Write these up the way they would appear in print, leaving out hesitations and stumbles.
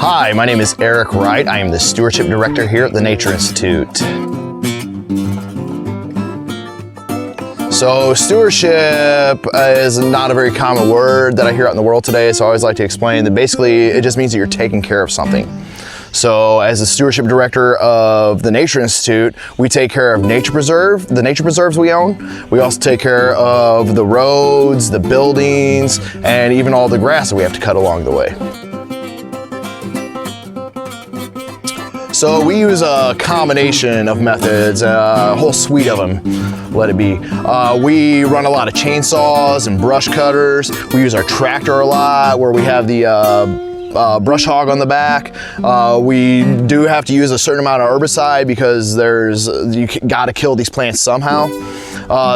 Hi, my name is Eric Wright. I am the Stewardship Director here at the Nature Institute. So stewardship is not a very common word that I hear out in the world today, so I always like to explain that basically it just means that you're taking care of something. So as the Stewardship Director of the Nature Institute, we take care of the nature preserves we own. We also take care of the roads, the buildings, and even all the grass that we have to cut along the way. So we use a combination of methods, a whole suite of them, let it be. We run a lot of chainsaws and brush cutters. We use our tractor a lot, where we have the brush hog on the back. We do have to use a certain amount of herbicide because you gotta kill these plants somehow.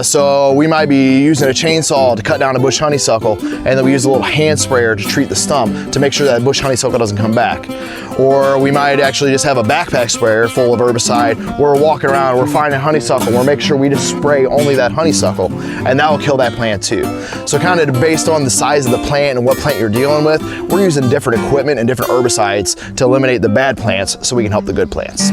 So we might be using a chainsaw to cut down a bush honeysuckle, and then we use a little hand sprayer to treat the stump to make sure that bush honeysuckle doesn't come back. Or we might actually just have a backpack sprayer full of herbicide where we're walking around, we're finding honeysuckle, we're making sure we just spray only that honeysuckle, and that will kill that plant too. So kind of based on the size of the plant and what plant you're dealing with, we're using different equipment and different herbicides to eliminate the bad plants so we can help the good plants.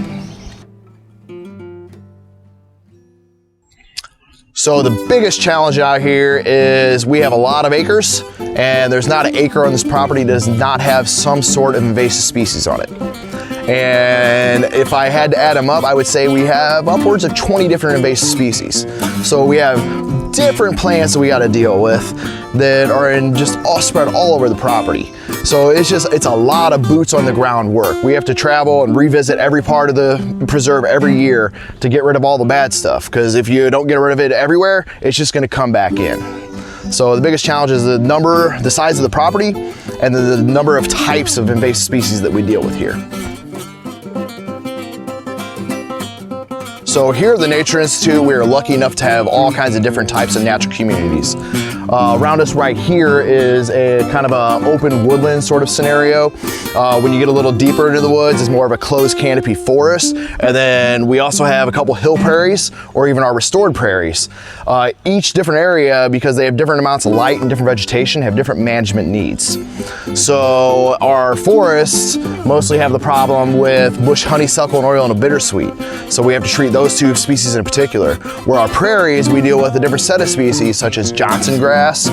So the biggest challenge out here is we have a lot of acres, and there's not an acre on this property that does not have some sort of invasive species on it. And if I had to add them up, I would say we have upwards of 20 different invasive species. So we have different plants that we got to deal with that are just all spread all over the property. So it's a lot of boots on the ground work. We have to travel and revisit every part of the preserve every year to get rid of all the bad stuff, because if you don't get rid of it everywhere, it's just going to come back in. So the biggest challenge is the size of the property, and the number of types of invasive species that we deal with here. So here at the Nature Institute, we are lucky enough to have all kinds of different types of natural communities. Around us right here is a kind of an open woodland sort of scenario. When you get a little deeper into the woods, it's more of a closed canopy forest. And then we also have a couple hill prairies, or even our restored prairies. Each different area, because they have different amounts of light and different vegetation, have different management needs. So our forests mostly have the problem with bush honeysuckle and Oriental bittersweet. So we have to treat those two species in particular. Where our prairies, we deal with a different set of species such as Johnson grass,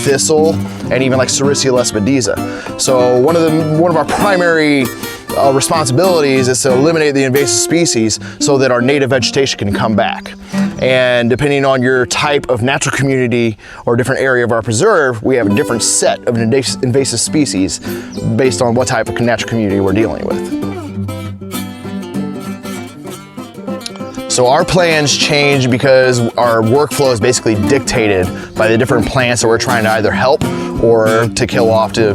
thistle, and even like Sericea lespedeza. So one of our primary responsibilities is to eliminate the invasive species so that our native vegetation can come back. And depending on your type of natural community or different area of our preserve, we have a different set of invasive species based on what type of natural community we're dealing with. So our plans change because our workflow is basically dictated by the different plants that we're trying to either help or to kill off to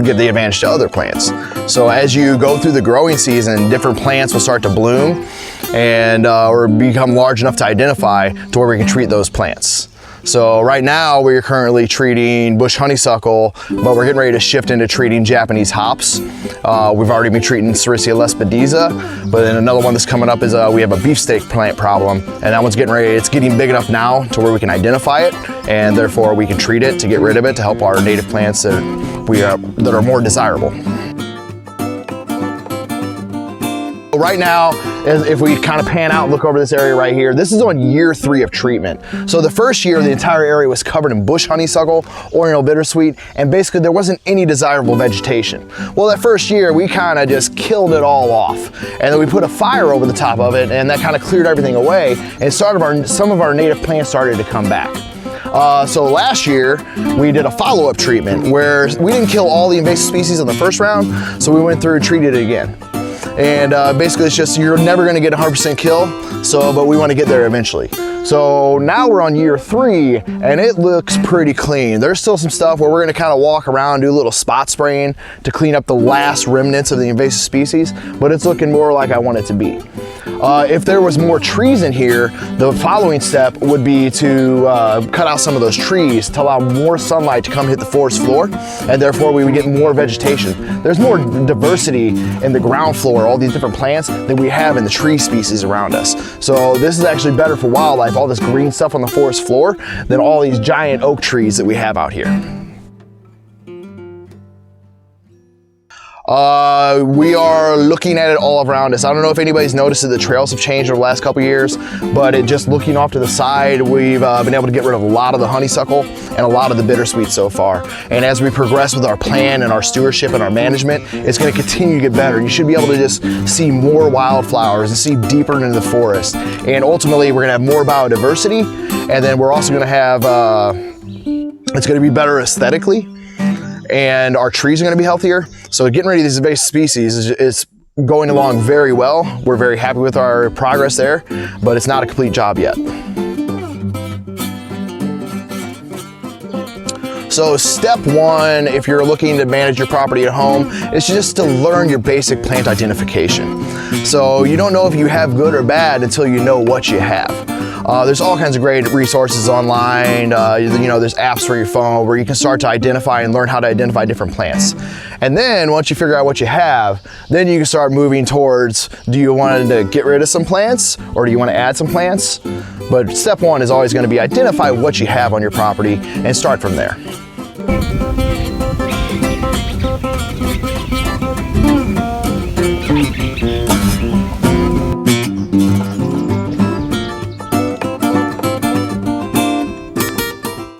give the advantage to other plants. So as you go through the growing season, different plants will start to bloom and or become large enough to identify to where we can treat those plants. So right now we're currently treating bush honeysuckle, but we're getting ready to shift into treating Japanese hops. We've already been treating Sericea lespedeza, but then another one that's coming up is we have a beefsteak plant problem, and that one's it's getting big enough now to where we can identify it, and therefore we can treat it to get rid of it to help our native plants that are more desirable. Right now, if we kind of pan out and look over this area right here, this is on year 3 of treatment. So the first year, the entire area was covered in bush honeysuckle, Oriental bittersweet, and basically there wasn't any desirable vegetation. Well, that first year, we kind of just killed it all off. And then we put a fire over the top of it, and that kind of cleared everything away, and some of our native plants started to come back. So last year, we did a follow-up treatment where we didn't kill all the invasive species in the first round, so we went through and treated it again. And basically it's just, you're never gonna get 100% kill, but we wanna get there eventually. So now we're on year 3 and it looks pretty clean. There's still some stuff where we're gonna kind of walk around, do a little spot spraying to clean up the last remnants of the invasive species, but it's looking more like I want it to be. If there was more trees in here, the following step would be to cut out some of those trees to allow more sunlight to come hit the forest floor, and therefore we would get more vegetation. There's more diversity in the ground floor, all these different plants, than we have in the tree species around us. So this is actually better for wildlife, all this green stuff on the forest floor, than all these giant oak trees that we have out here. We are looking at it all around us. I don't know if anybody's noticed that the trails have changed over the last couple years, but just looking off to the side, we've been able to get rid of a lot of the honeysuckle and a lot of the bittersweet so far. And as we progress with our plan and our stewardship and our management, it's going to continue to get better. You should be able to just see more wildflowers and see deeper into the forest. And ultimately, we're going to have more biodiversity, and then we're also going to have, it's going to be better aesthetically, and our trees are going to be healthier. So getting rid of these invasive species is going along very well. We're very happy with our progress there, but it's not a complete job yet. So step one, if you're looking to manage your property at home, is just to learn your basic plant identification. So you don't know if you have good or bad until you know what you have. There's all kinds of great resources online. There's apps for your phone where you can start to identify and learn how to identify different plants. And then once you figure out what you have, then you can start moving towards, do you want to get rid of some plants or do you want to add some plants? But step one is always going to be identify what you have on your property and start from there.